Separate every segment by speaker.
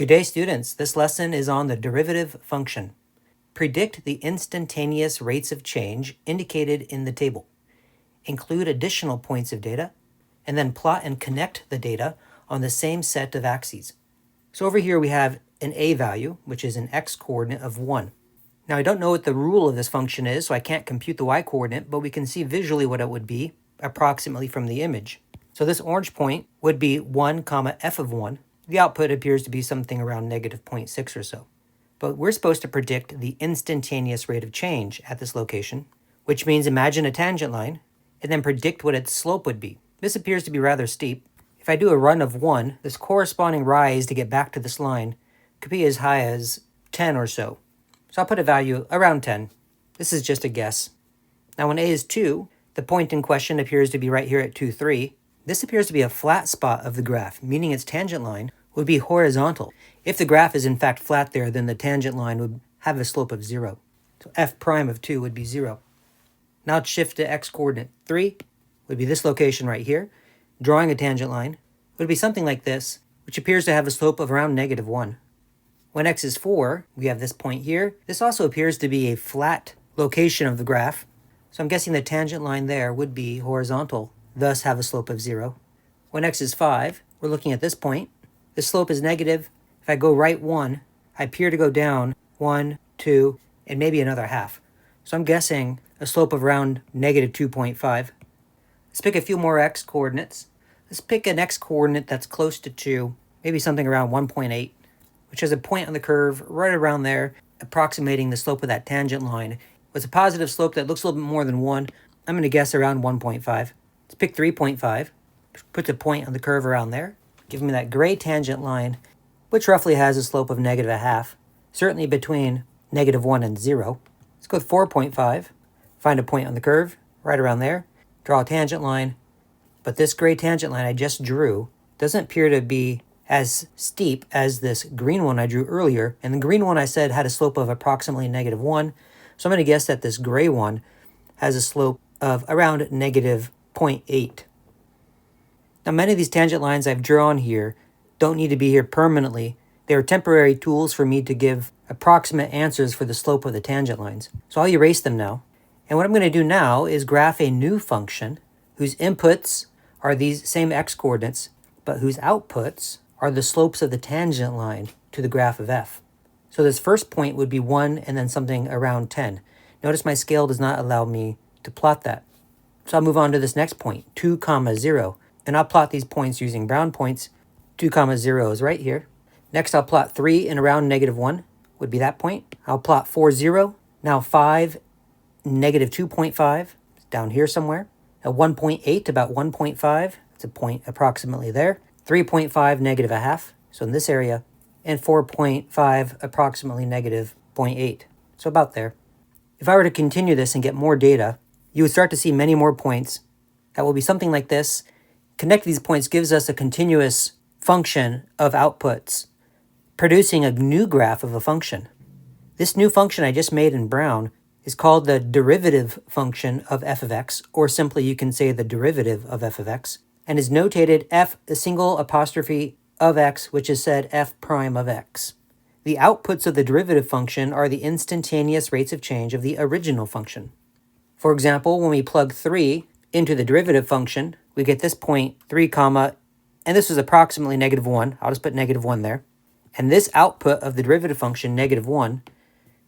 Speaker 1: Good day, students. This lesson is on the derivative function. Predict the instantaneous rates of change indicated in the table. Include additional points of data, and then plot and connect the data on the same set of axes. So over here we have an a value, which is an x-coordinate of 1. Now I don't know what the rule of this function is, so I can't compute the y-coordinate, but we can see visually what it would be approximately from the image. So this orange point would be 1 comma f of 1. The output appears to be something around negative 0.6 or so. But we're supposed to predict the instantaneous rate of change at this location, which means imagine a tangent line and then predict what its slope would be. This appears to be rather steep. If I do a run of 1, this corresponding rise to get back to this line could be as high as 10 or so. So I'll put a value around 10. This is just a guess. Now when a is 2, the point in question appears to be right here at 2, 3. This appears to be a flat spot of the graph, meaning its tangent line would be horizontal. If the graph is in fact flat there, then the tangent line would have a slope of 0. So f prime of 2 would be 0. Now let's shift to x-coordinate 3, would be this location right here. Drawing a tangent line would be something like this, which appears to have a slope of around negative 1. When x is 4, we have this point here. This also appears to be a flat location of the graph. So I'm guessing the tangent line there would be horizontal, thus have a slope of 0. When x is 5, we're looking at this point. The slope is negative. If I go right 1, I appear to go down 1, 2, and maybe another half. So I'm guessing a slope of around negative 2.5. Let's pick a few more x-coordinates. Let's pick an x-coordinate that's close to 2, maybe something around 1.8, which has a point on the curve right around there, approximating the slope of that tangent line. With a positive slope that looks a little bit more than 1, I'm going to guess around 1.5. Let's pick 3.5, put the point on the curve around there, give me that gray tangent line, which roughly has a slope of negative 0.5, certainly between negative 1 and 0. Let's go with 4.5, find a point on the curve, right around there, draw a tangent line, but this gray tangent line I just drew doesn't appear to be as steep as this green one I drew earlier, and the green one I said had a slope of approximately negative 1, so I'm going to guess that this gray one has a slope of around negative 0.8. Now many of these tangent lines I've drawn here don't need to be here permanently. They are temporary tools for me to give approximate answers for the slope of the tangent lines. So I'll erase them now. And what I'm going to do now is graph a new function whose inputs are these same x-coordinates, but whose outputs are the slopes of the tangent line to the graph of f. So this first point would be 1 and then something around 10. Notice my scale does not allow me to plot that. So I'll move on to this next point, 2, 0. And I'll plot these points using brown points. 2, 0 is right here. Next I'll plot 3 and around negative 1 would be that point. I'll plot 4, 0. Now 5, negative 2.5, down here somewhere. Now 1.8, about 1.5. It's a point approximately there. 3.5, negative 0.5, so in this area. And 4.5, approximately negative 0.8, so about there. If I were to continue this and get more data, you would start to see many more points. That will be something like this. Connect these points gives us a continuous function of outputs, producing a new graph of a function. This new function I just made in brown is called the derivative function of f of x, or simply you can say the derivative of f of x, and is notated f a single apostrophe of x, which is said f prime of x. The outputs of the derivative function are the instantaneous rates of change of the original function. For example, when we plug 3 into the derivative function, we get this point 3 comma, and this is approximately negative 1. I'll just put negative 1 there. And this output of the derivative function, negative 1,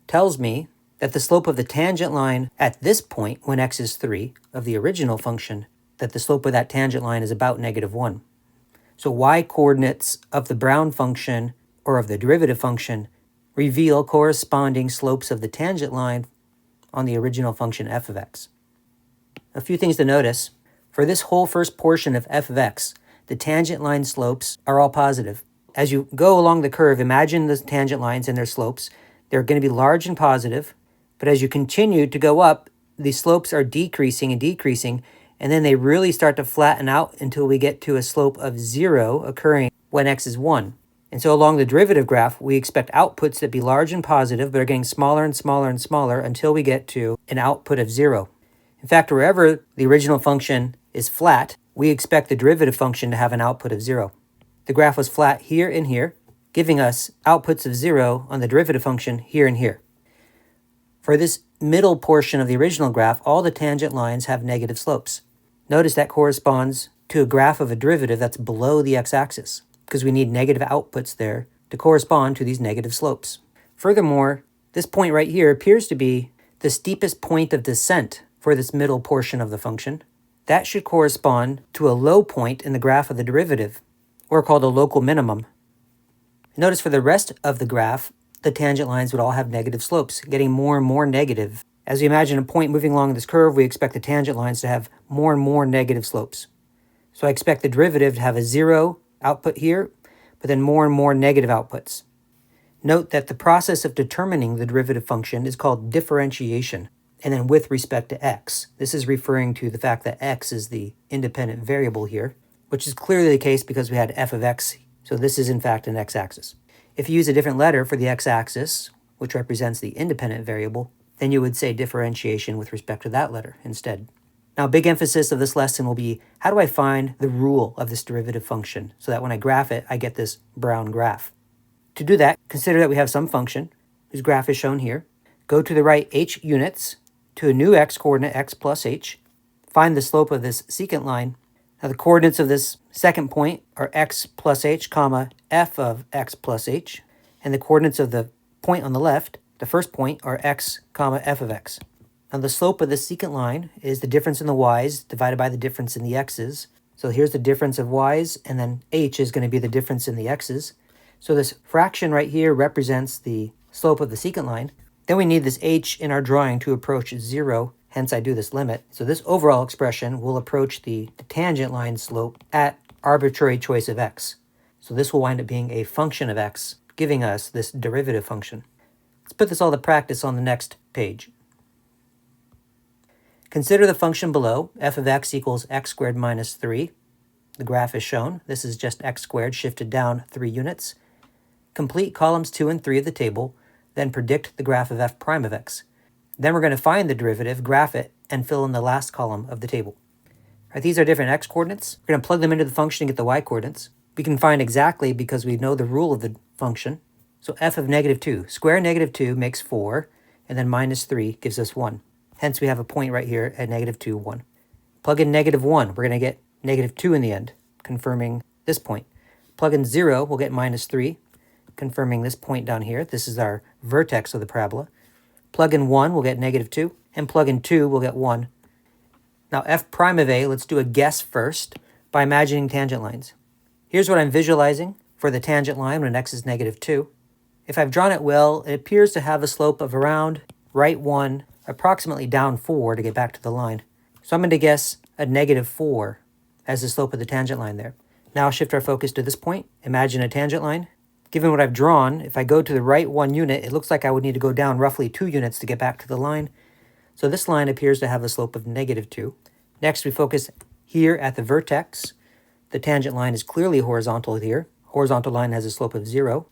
Speaker 1: tells me that the slope of the tangent line at this point, when x is 3, of the original function, that the slope of that tangent line is about negative 1. So y-coordinates of the brown function, or of the derivative function, reveal corresponding slopes of the tangent line on the original function f of x. A few things to notice. For this whole first portion of f of x, the tangent line slopes are all positive. As you go along the curve, imagine the tangent lines and their slopes. They're going to be large and positive, but as you continue to go up, the slopes are decreasing and decreasing, and then they really start to flatten out until we get to a slope of 0 occurring when x is 1. And so along the derivative graph, we expect outputs that be large and positive, but are getting smaller and smaller and smaller until we get to an output of 0. In fact, wherever the original function is flat, we expect the derivative function to have an output of 0. The graph was flat here and here, giving us outputs of 0 on the derivative function here and here. For this middle portion of the original graph, all the tangent lines have negative slopes. Notice that corresponds to a graph of a derivative that's below the x-axis, because we need negative outputs there to correspond to these negative slopes. Furthermore, this point right here appears to be the steepest point of descent for this middle portion of the function. That should correspond to a low point in the graph of the derivative, or called a local minimum. Notice for the rest of the graph, the tangent lines would all have negative slopes, getting more and more negative. As we imagine a point moving along this curve, we expect the tangent lines to have more and more negative slopes. So I expect the derivative to have a 0 output here, but then more and more negative outputs. Note that the process of determining the derivative function is called differentiation, and then with respect to x. This is referring to the fact that x is the independent variable here, which is clearly the case because we had f of x, so this is in fact an x-axis. If you use a different letter for the x-axis, which represents the independent variable, then you would say differentiation with respect to that letter instead. Now, a big emphasis of this lesson will be, how do I find the rule of this derivative function so that when I graph it, I get this brown graph? To do that, consider that we have some function whose graph is shown here. Go to the right h units to a new x-coordinate x plus h. Find the slope of this secant line. Now, the coordinates of this second point are x plus h, comma, f of x plus h. And the coordinates of the point on the left, the first point, are x, comma, f of x. Now, the slope of this secant line is the difference in the y's divided by the difference in the x's. So here's the difference of y's, and then h is going to be the difference in the x's. So this fraction right here represents the slope of the secant line. Then we need this h in our drawing to approach 0, hence I do this limit. So this overall expression will approach the tangent line slope at arbitrary choice of x. So this will wind up being a function of x, giving us this derivative function. Let's put this all to practice on the next page. Consider the function below, f of x equals x squared minus 3. The graph is shown. This is just x squared shifted down 3 units. Complete columns 2 and 3 of the table, then predict the graph of f prime of x. Then we're going to find the derivative, graph it, and fill in the last column of the table. All right, these are different x-coordinates. We're going to plug them into the function and get the y-coordinates. We can find exactly because we know the rule of the function. So f of negative 2. Square negative 2 makes 4, and then minus 3 gives us 1. Hence, we have a point right here at negative 2, 1. Plug in negative 1. We're going to get negative 2 in the end, confirming this point. Plug in 0, we'll get minus 3, confirming this point down here. This is our vertex of the parabola. Plug in 1, we'll get negative 2, and plug in 2, we'll get 1. Now, f prime of a, let's do a guess first by imagining tangent lines. Here's what I'm visualizing for the tangent line when x is negative 2. If I've drawn it well, it appears to have a slope of around right 1, approximately down 4 to get back to the line. So I'm going to guess a negative 4 as the slope of the tangent line there. Now shift our focus to this point. Imagine a tangent line. Given what I've drawn, if I go to the right 1 unit, it looks like I would need to go down roughly 2 units to get back to the line. So this line appears to have a slope of negative 2. Next, we focus here at the vertex. The tangent line is clearly horizontal here. Horizontal line has a slope of 0.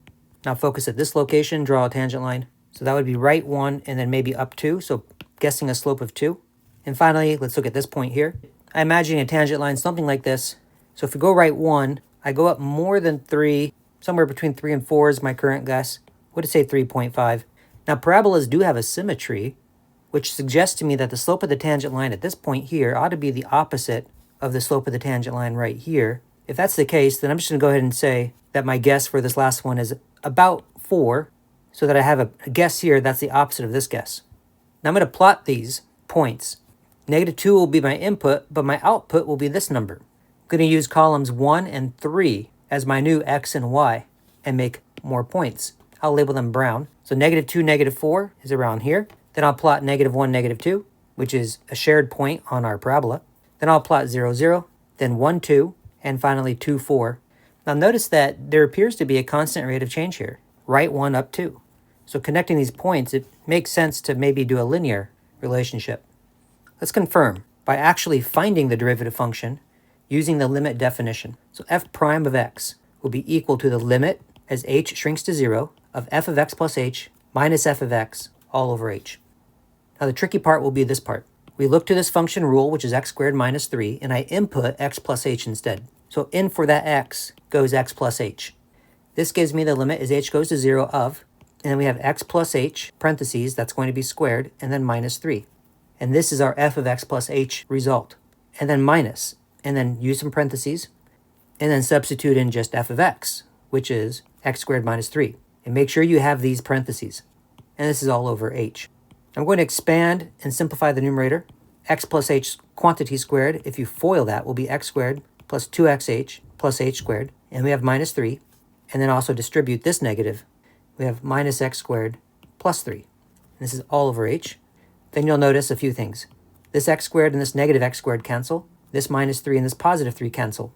Speaker 1: Now focus at this location, draw a tangent line. So that would be right 1 and then maybe up 2, so guessing a slope of 2. And finally, let's look at this point here. I imagine a tangent line something like this. So if we go right 1, I go up more than 3, somewhere between 3 and 4 is my current guess. Would it say 3.5? Now parabolas do have a symmetry, which suggests to me that the slope of the tangent line at this point here ought to be the opposite of the slope of the tangent line right here. If that's the case, then I'm just going to go ahead and say that my guess for this last one is about 4, so that I have a guess here that's the opposite of this guess. Now I'm going to plot these points. Negative 2 will be my input, but my output will be this number. I'm going to use columns 1 and 3 as my new x and y and make more points. I'll label them brown. So negative 2, negative 4 is around here. Then I'll plot negative 1, negative 2, which is a shared point on our parabola. Then I'll plot 0, 0, then 1, 2, and finally 2, 4. Now notice that there appears to be a constant rate of change here. Right 1, up 2. So connecting these points, it makes sense to maybe do a linear relationship. Let's confirm by actually finding the derivative function using the limit definition. So f prime of x will be equal to the limit, as h shrinks to 0, of f of x plus h minus f of x all over h. Now the tricky part will be this part. We look to this function rule, which is x squared minus 3, and I input x plus h instead. So in for that x goes x plus h. This gives me the limit as h goes to 0 of, and then we have x plus h, parentheses, that's going to be squared, and then minus 3. And this is our f of x plus h result. And then minus, and then use some parentheses, and then substitute in just f of x, which is x squared minus 3. And make sure you have these parentheses. And this is all over h. I'm going to expand and simplify the numerator. X plus h quantity squared, if you FOIL that, will be x squared plus 2xh plus h squared. And we have minus 3. And then also distribute this negative. We have minus x squared plus 3. And this is all over h. Then you'll notice a few things. This x squared and this negative x squared cancel. This minus 3 and this positive 3 cancel.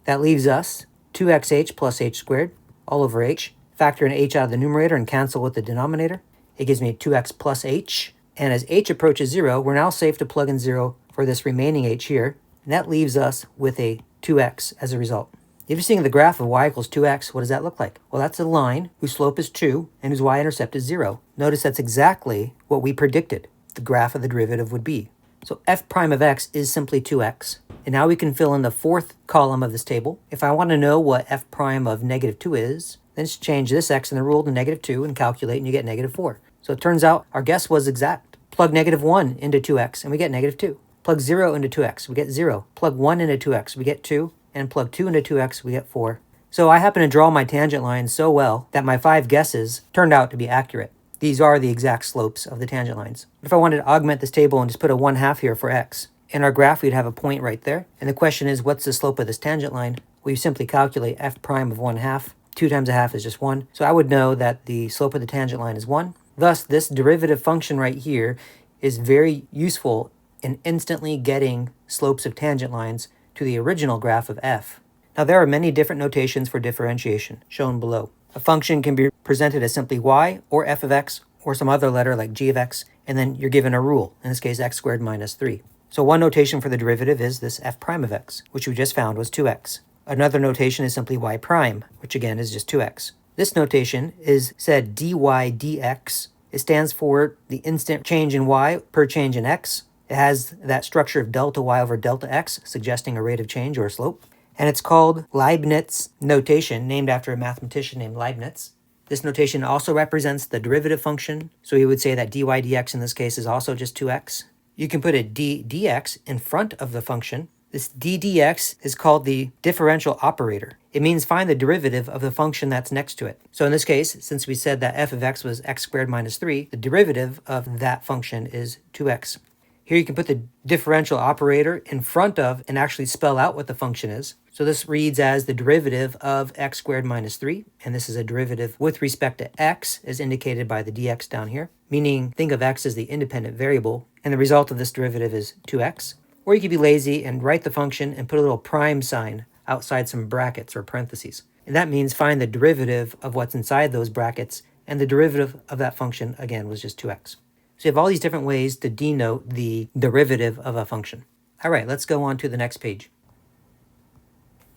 Speaker 1: That leaves us 2xh plus h squared all over h. Factor in h out of the numerator and cancel with the denominator. It gives me 2x plus h. And as h approaches 0, we're now safe to plug in 0 for this remaining h here. And that leaves us with a 2x as a result. If you're seeing the graph of y equals 2x, what does that look like? Well, that's a line whose slope is 2 and whose y-intercept is 0. Notice that's exactly what we predicted the graph of the derivative would be. So f prime of x is simply 2x. And now we can fill in the fourth column of this table. If I want to know what f prime of negative 2 is, then just change this x in the rule to negative 2 and calculate, and you get negative 4. So it turns out our guess was exact. Plug negative 1 into 2x, and we get negative 2. Plug 0 into 2x, we get 0. Plug 1 into 2x, we get 2. And plug 2 into 2x, we get 4. So I happen to draw my tangent line so well that my 5 guesses turned out to be accurate. These are the exact slopes of the tangent lines. If I wanted to augment this table and just put a 1/2 here for x, in our graph we'd have a point right there. And the question is, what's the slope of this tangent line? We simply calculate f prime of 1/2. 2 times 1/2 is just 1. So I would know that the slope of the tangent line is 1. Thus, this derivative function right here is very useful in instantly getting slopes of tangent lines to the original graph of f. Now there are many different notations for differentiation, shown below. A function can be presented as simply y, or f of x, or some other letter like g of x, and then you're given a rule, in this case x squared minus 3. So one notation for the derivative is this f prime of x, which we just found was 2x. Another notation is simply y prime, which again is just 2x. This notation is said dy dx. It stands for the instant change in y per change in x. It has that structure of delta y over delta x, suggesting a rate of change or a slope. And it's called Leibniz notation, named after a mathematician named Leibniz. This notation also represents the derivative function, so we would say that dy dx in this case is also just 2x. You can put a d dx in front of the function. This d dx is called the differential operator. It means find the derivative of the function that's next to it. So in this case, since we said that f of x was x squared minus 3, the derivative of that function is 2x. Here you can put the differential operator in front of and actually spell out what the function is. So this reads as the derivative of x squared minus 3, and this is a derivative with respect to x as indicated by the dx down here, meaning think of x as the independent variable, and the result of this derivative is 2x. Or you could be lazy and write the function and put a little prime sign outside some brackets or parentheses. And that means find the derivative of what's inside those brackets, and the derivative of that function, again, was just 2x. So you have all these different ways to denote the derivative of a function. All right, let's go on to the next page.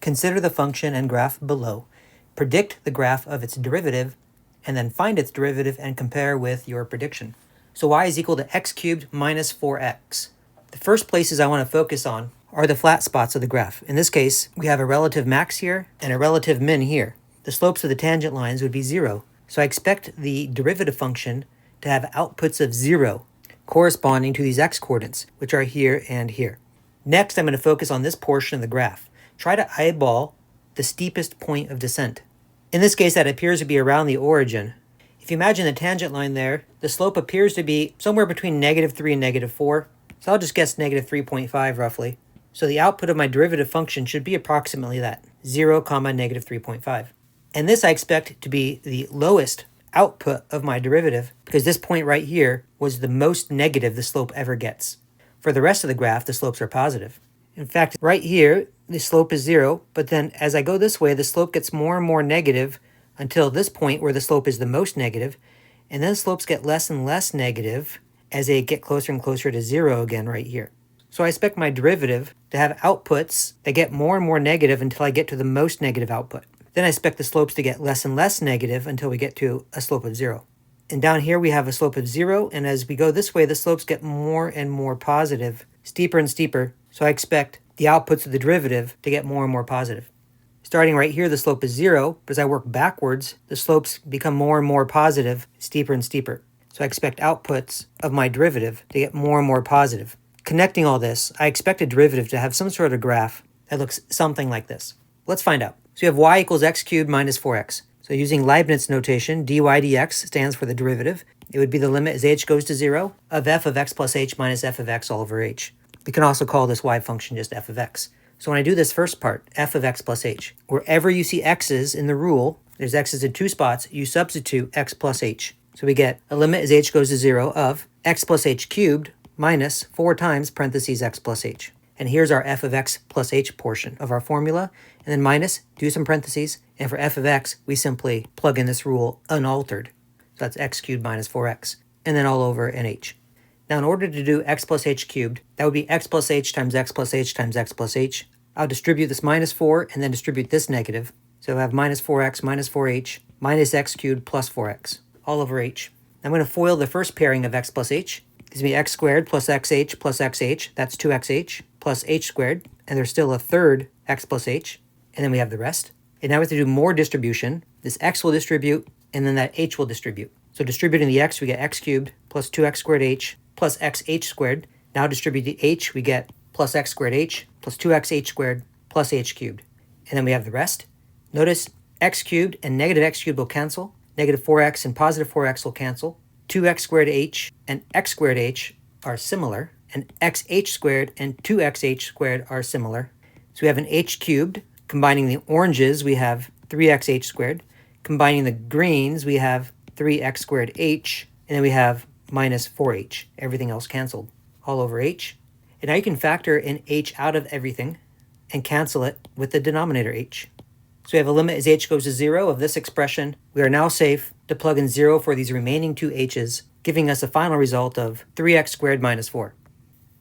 Speaker 1: Consider the function and graph below. Predict the graph of its derivative, and then find its derivative and compare with your prediction. So y is equal to x cubed minus 4x. The first places I want to focus on are the flat spots of the graph. In this case, we have a relative max here and a relative min here. The slopes of the tangent lines would be 0. So I expect the derivative function to have outputs of 0 corresponding to these x-coordinates, which are here and here. Next, I'm going to focus on this portion of the graph. Try to eyeball the steepest point of descent. In this case, that appears to be around the origin. If you imagine the tangent line there, the slope appears to be somewhere between negative 3 and negative 4. So I'll just guess negative 3.5 roughly. So the output of my derivative function should be approximately that, 0, negative 3.5. And this I expect to be the lowest output of my derivative, because this point right here was the most negative the slope ever gets. For the rest of the graph, the slopes are positive. In fact, right here, the slope is 0, but then as I go this way, the slope gets more and more negative until this point where the slope is the most negative, and then slopes get less and less negative as they get closer and closer to 0 again right here. So I expect my derivative to have outputs that get more and more negative until I get to the most negative output. Then I expect the slopes to get less and less negative until we get to a slope of 0. And down here we have a slope of 0, and as we go this way, the slopes get more and more positive, steeper and steeper. So I expect the outputs of the derivative to get more and more positive. Starting right here, the slope is 0, but as I work backwards, the slopes become more and more positive, steeper and steeper. So I expect outputs of my derivative to get more and more positive. Connecting all this, I expect a derivative to have some sort of graph that looks something like this. Let's find out. So we have y equals x cubed minus 4x. So using Leibniz notation, dy dx stands for the derivative. It would be the limit as h goes to 0 of f of x plus h minus f of x all over h. We can also call this y function just f of x. So when I do this first part, f of x plus h, wherever you see x's in the rule, there's x's in two spots, you substitute x plus h. So we get a limit as h goes to 0 of x plus h cubed minus 4 times parentheses x plus h. And here's our f of x plus h portion of our formula. And then minus, do some parentheses, and for f of x, we simply plug in this rule unaltered. So that's x cubed minus 4x, and then all over an h. Now in order to do x plus h cubed, that would be x plus h times x plus h times x plus h. I'll distribute this minus 4 and then distribute this negative. So I have minus 4x minus 4h minus x cubed plus 4x all over h. I'm going to FOIL the first pairing of x plus h. Gives me x squared plus xh, that's 2xh, plus h squared, and there's still a third x plus h, and then we have the rest. And now we have to do more distribution. This x will distribute, and then that h will distribute. So distributing the x, we get x cubed plus 2x squared h plus xh squared. Now distribute the h, we get plus x squared h plus 2xh squared plus h cubed. And then we have the rest. Notice x cubed and negative x cubed will cancel. Negative 4x and positive 4x will cancel. 2x squared h and x squared h are similar, and xh squared and 2xh squared are similar. So we have an h cubed. Combining the oranges, we have 3xh squared. Combining the greens, we have 3x squared h, and then we have minus 4h. Everything else canceled all over h. And now you can factor in h out of everything and cancel it with the denominator h. So we have a limit as h goes to 0 of this expression. We are now safe to plug in 0 for these remaining two h's, giving us a final result of 3x squared minus 4.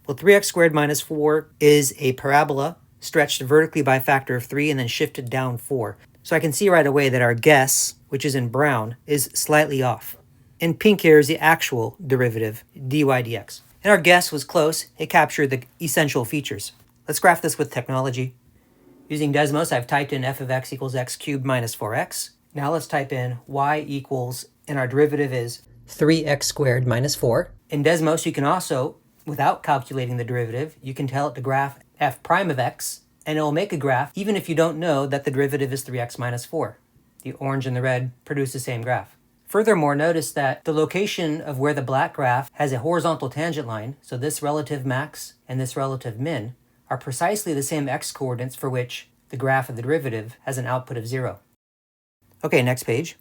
Speaker 1: Well, 3x squared minus 4 is a parabola stretched vertically by a factor of 3 and then shifted down 4. So I can see right away that our guess, which is in brown, is slightly off. In pink here is the actual derivative, dy dx. And our guess was close. It captured the essential features. Let's graph this with technology. Using Desmos, I've typed in f of x equals x cubed minus 4x. Now let's type in y equals, and our derivative is 3x squared minus 4. In Desmos, you can also, without calculating the derivative, you can tell it to graph f prime of x, and it will make a graph even if you don't know that the derivative is 3x minus 4. The orange and the red produce the same graph. Furthermore, notice that the location of where the black graph has a horizontal tangent line, so this relative max and this relative min, are precisely the same x-coordinates for which the graph of the derivative has an output of 0. Okay, next page.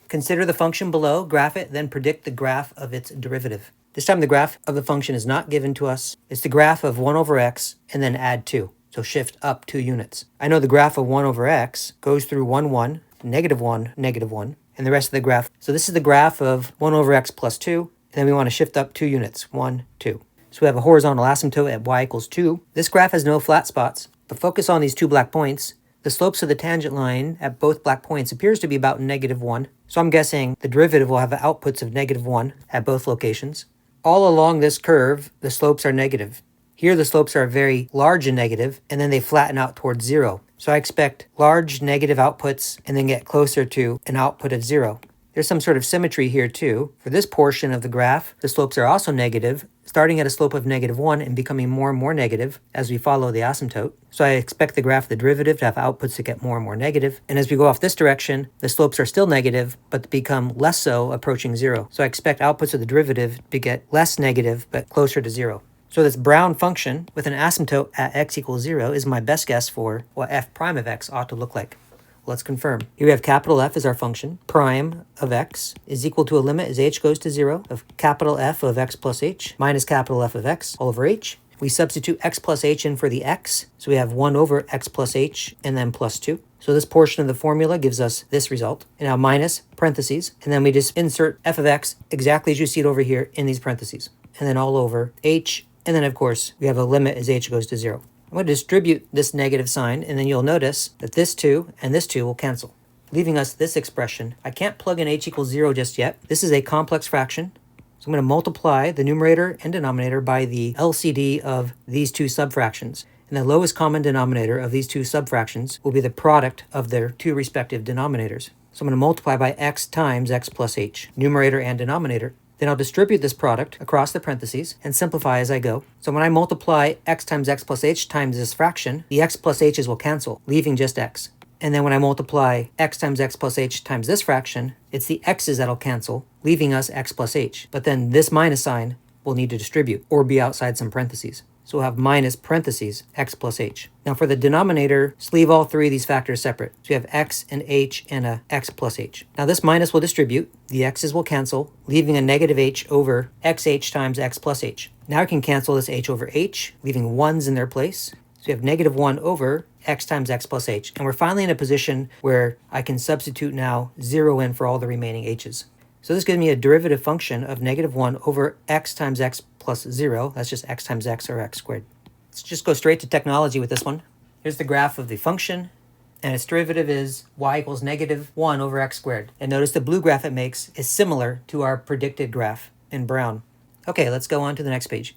Speaker 1: Consider the function below, graph it, then predict the graph of its derivative. This time the graph of the function is not given to us. It's the graph of 1 over x and then add 2. So shift up 2 units. I know the graph of 1 over x goes through 1, 1, negative 1, negative 1, and the rest of the graph. So this is the graph of 1 over x plus 2, and then we want to shift up 2 units, 1, 2. So we have a horizontal asymptote at y equals 2. This graph has no flat spots, but focus on these two black points. The slopes of the tangent line at both black points appears to be about negative 1. So I'm guessing the derivative will have outputs of negative 1 at both locations. All along this curve, the slopes are negative. Here the slopes are very large and negative, and then they flatten out towards 0. So I expect large negative outputs and then get closer to an output of 0. There's some sort of symmetry here too. For this portion of the graph, the slopes are also negative, starting at a slope of negative 1 and becoming more and more negative as we follow the asymptote. So I expect the graph of the derivative to have outputs that get more and more negative. And as we go off this direction, the slopes are still negative, but become less so, approaching 0. So I expect outputs of the derivative to get less negative, but closer to 0. So this brown function with an asymptote at x equals 0 is my best guess for what f prime of x ought to look like. Let's confirm. Here we have capital F as our function. Prime of x is equal to a limit as h goes to 0 of capital F of x plus h minus capital F of x all over h. We substitute x plus h in for the x, so we have 1 over x plus h and then plus 2. So this portion of the formula gives us this result. And now minus parentheses, and then we just insert f of x exactly as you see it over here in these parentheses. And then all over h, and then of course we have a limit as h goes to 0. I'm going to distribute this negative sign, and then you'll notice that this 2 and this 2 will cancel, leaving us this expression. I can't plug in h equals 0 just yet. This is a complex fraction, so I'm going to multiply the numerator and denominator by the LCD of these two subfractions. and the lowest common denominator of these two subfractions will be the product of their two respective denominators. So I'm going to multiply by x times x plus h, numerator and denominator. Then I'll distribute this product across the parentheses and simplify as I go. So when I multiply x times x plus h times this fraction, the x plus h's will cancel, leaving just x. And then when I multiply x times x plus h times this fraction, it's the x's that'll cancel, leaving us x plus h. But then this minus sign will need to distribute or be outside some parentheses. So we'll have minus parentheses x plus h. Now for the denominator, just leave all three of these factors separate. So you have x and h and a x plus h. Now this minus will distribute, the x's will cancel, leaving a negative h over xh times x plus h. Now I can cancel this h over h, leaving 1's in their place. So we have negative 1 over x times x plus h. And we're finally in a position where I can substitute now 0 in for all the remaining h's. So this gives me a derivative function of negative 1 over x times x plus 0. That's just x times x or x squared. Let's just go straight to technology with this one. Here's the graph of the function, and its derivative is y equals negative 1 over x squared. And notice the blue graph it makes is similar to our predicted graph in brown. Okay, let's go on to the next page.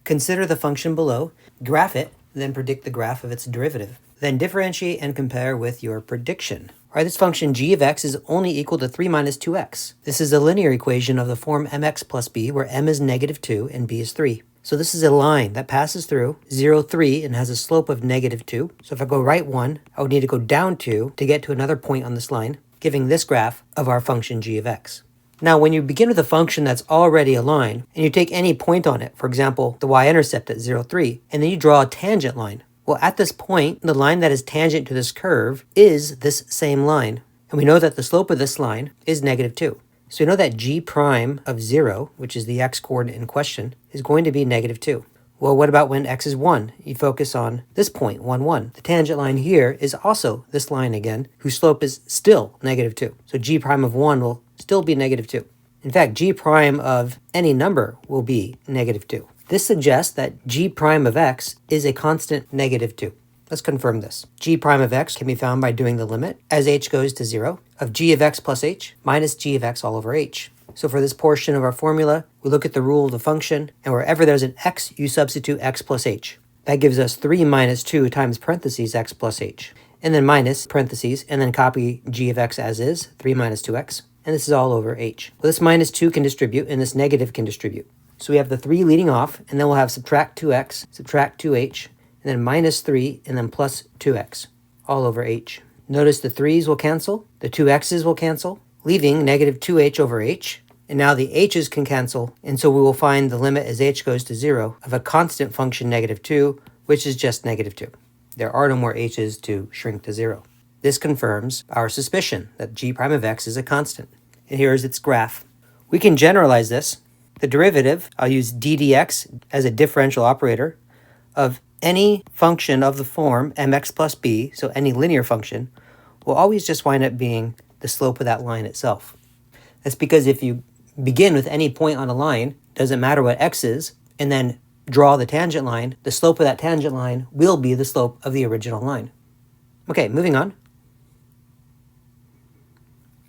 Speaker 1: Consider the function below, graph it, then predict the graph of its derivative. Then differentiate and compare with your prediction. All right, this function g of x is only equal to 3 minus 2x. This is a linear equation of the form mx plus b, where m is negative 2 and b is 3. So this is a line that passes through 0, 3 and has a slope of negative 2. So if I go right 1, I would need to go down 2 to get to another point on this line, giving this graph of our function g of x. Now, when you begin with a function that's already a line, and you take any point on it, for example, the y-intercept at 0, 3, and then you draw a tangent line, well, at this point, the line that is tangent to this curve is this same line. And we know that the slope of this line is negative 2. So we know that g prime of 0, which is the x-coordinate in question, is going to be negative 2. Well, what about when x is 1? You focus on this point, 1, 1. The tangent line here is also this line again, whose slope is still negative 2. So g prime of 1 will still be negative 2. In fact, g prime of any number will be negative 2. This suggests that g prime of x is a constant negative 2. Let's confirm this. G prime of x can be found by doing the limit, as h goes to 0, of g of x plus h minus g of x all over h. So for this portion of our formula, we look at the rule of the function, and wherever there's an x, you substitute x plus h. That gives us 3 minus 2 times parentheses x plus h. And then minus parentheses, and then copy g of x as is, 3 minus 2x. And this is all over h. Well, this minus 2 can distribute, and this negative can distribute. So we have the 3 leading off, and then we'll have subtract 2x, subtract 2h, and then minus 3, and then plus 2x, all over h. Notice the 3's will cancel, the 2x's will cancel, leaving negative 2h over h. And now the h's can cancel, and so we will find the limit as h goes to 0 of a constant function negative 2, which is just negative 2. There are no more h's to shrink to 0. This confirms our suspicion that g prime of x is a constant. And here is its graph. We can generalize this. The derivative, I'll use d dx as a differential operator, of any function of the form mx plus b, so any linear function, will always just wind up being the slope of that line itself. That's because if you begin with any point on a line, doesn't matter what x is, and then draw the tangent line, the slope of that tangent line will be the slope of the original line. Okay, moving on.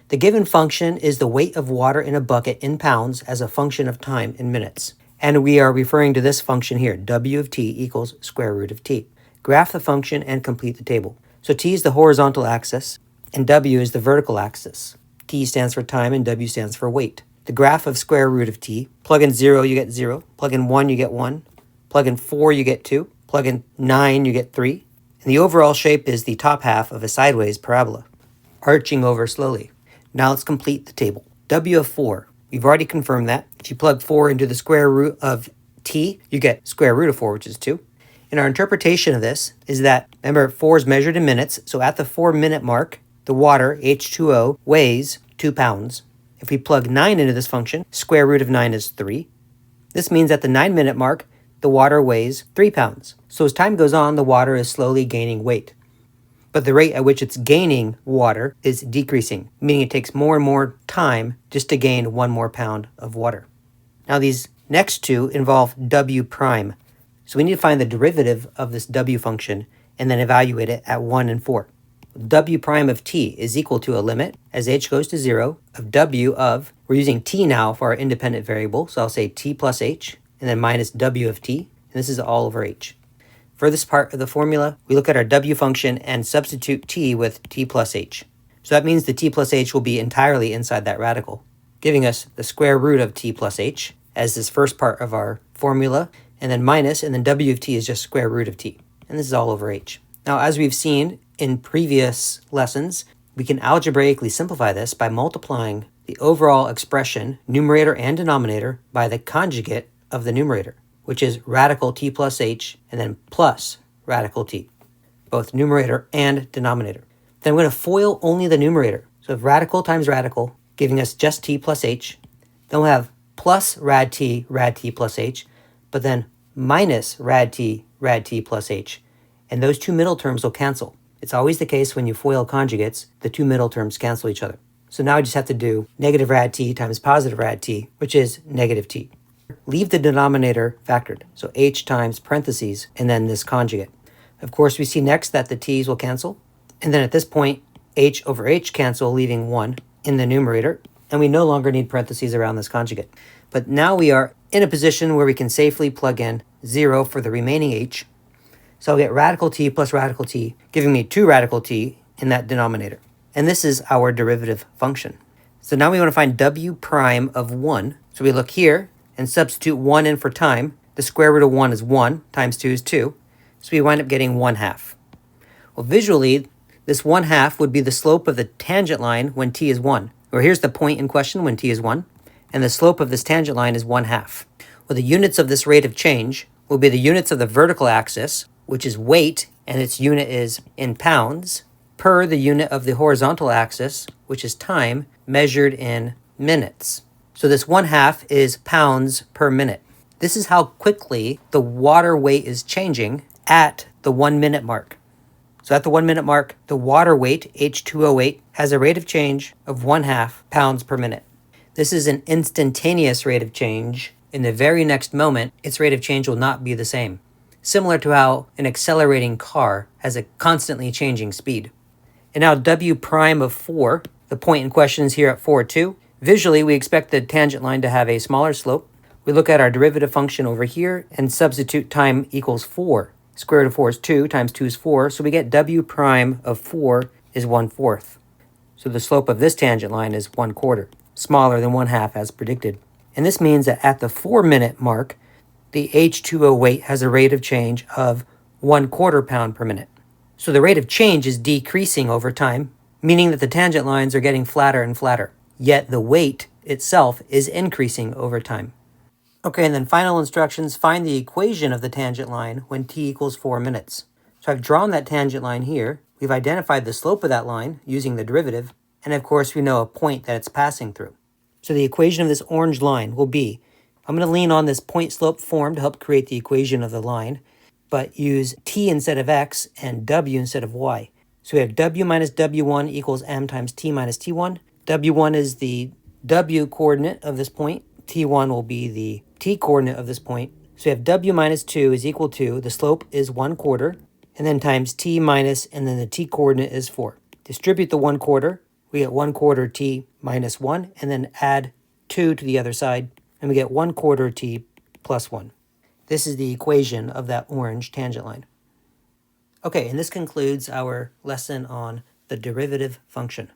Speaker 1: The given function is the weight of water in a bucket in pounds as a function of time in minutes. And we are referring to this function here, w of t equals square root of t. Graph the function and complete the table. So t is the horizontal axis, and w is the vertical axis. T stands for time, and w stands for weight. The graph of square root of t, plug in 0, you get 0. Plug in 1, you get 1. Plug in 4, you get 2. Plug in 9, you get 3. And the overall shape is the top half of a sideways parabola, arching over slowly. Now let's complete the table. W of 4, we've already confirmed that. If you plug 4 into the square root of t, you get square root of 4, which is 2. And our interpretation of this is that, remember, 4 is measured in minutes, so at the 4-minute mark, the water, H2O, weighs 2 pounds. If we plug 9 into this function, square root of 9 is 3. This means at the 9-minute mark, the water weighs 3 pounds. So as time goes on, the water is slowly gaining weight. But the rate at which it's gaining water is decreasing, meaning it takes more and more time just to gain 1 more pound of water. Now these next two involve w prime. So we need to find the derivative of this w function and then evaluate it at 1 and 4. W prime of t is equal to a limit, as h goes to 0, of w of, we're using t now for our independent variable, so I'll say t plus h, and then minus w of t, and this is all over h. For this part of the formula, we look at our w function and substitute t with t plus h. So that means the t plus h will be entirely inside that radical, giving us the square root of t plus h as this first part of our formula, and then minus, and then w of t is just square root of t. And this is all over h. Now, as we've seen in previous lessons, we can algebraically simplify this by multiplying the overall expression, numerator and denominator, by the conjugate of the numerator, which is radical t plus h, and then plus radical t, both numerator and denominator. Then I'm going to FOIL only the numerator. So radical times radical, giving us just t plus h. Then we'll have plus rad t plus h, but then minus rad t plus h. And those two middle terms will cancel. It's always the case when you FOIL conjugates, the two middle terms cancel each other. So now I just have to do negative rad t times positive rad t, which is negative t. Leave the denominator factored, so h times parentheses, and then this conjugate. Of course, we see next that the t's will cancel, and then at this point, h over h cancel, leaving 1 in the numerator, and we no longer need parentheses around this conjugate. But now we are in a position where we can safely plug in 0 for the remaining h, so I'll get radical t plus radical t, giving me 2 radical t in that denominator. And this is our derivative function. So now we want to find w prime of 1. So we look here and substitute 1 in for time. The square root of 1 is 1, times 2 is 2. So we wind up getting 1/2. Well, visually, this 1/2 would be the slope of the tangent line when t is 1. Or here's the point in question when t is 1. And the slope of this tangent line is 1/2. Well, the units of this rate of change will be the units of the vertical axis, which is weight, and its unit is in pounds, per the unit of the horizontal axis, which is time, measured in minutes. So this 1/2 is pounds per minute. This is how quickly the water weight is changing at the 1 minute mark. So at the 1 minute mark, the water weight, H2O8, has a rate of change of 1/2 pounds per minute. This is an instantaneous rate of change. In the very next moment, its rate of change will not be the same, similar to how an accelerating car has a constantly changing speed. And now w prime of 4, the point in question is here at 4, 2. Visually, we expect the tangent line to have a smaller slope. We look at our derivative function over here and substitute time equals 4. Square root of 4 is 2, times 2 is 4, so we get w prime of 4 is 1/4. So the slope of this tangent line is 1/4, smaller than 1/2 as predicted. And this means that at the 4 minute mark, the H2O weight has a rate of change of 1/4 pound per minute. So the rate of change is decreasing over time, meaning that the tangent lines are getting flatter and flatter, yet the weight itself is increasing over time. Okay, and then final instructions, find the equation of the tangent line when t equals 4 minutes. So I've drawn that tangent line here. We've identified the slope of that line using the derivative, and of course we know a point that it's passing through. So the equation of this orange line will be, I'm going to lean on this point slope form to help create the equation of the line, but use t instead of x and w instead of y. So we have w minus w1 equals m times t minus t1. w1 is the w coordinate of this point. t1 will be the t coordinate of this point. So we have w minus 2 is equal to, the slope is 1/4, and then times t minus, and then the t coordinate is 4. Distribute the 1/4, we get 1/4 t minus 1, and then add 2 to the other side, and we get 1/4 t plus 1. This is the equation of that orange tangent line. Okay, and this concludes our lesson on the derivative function.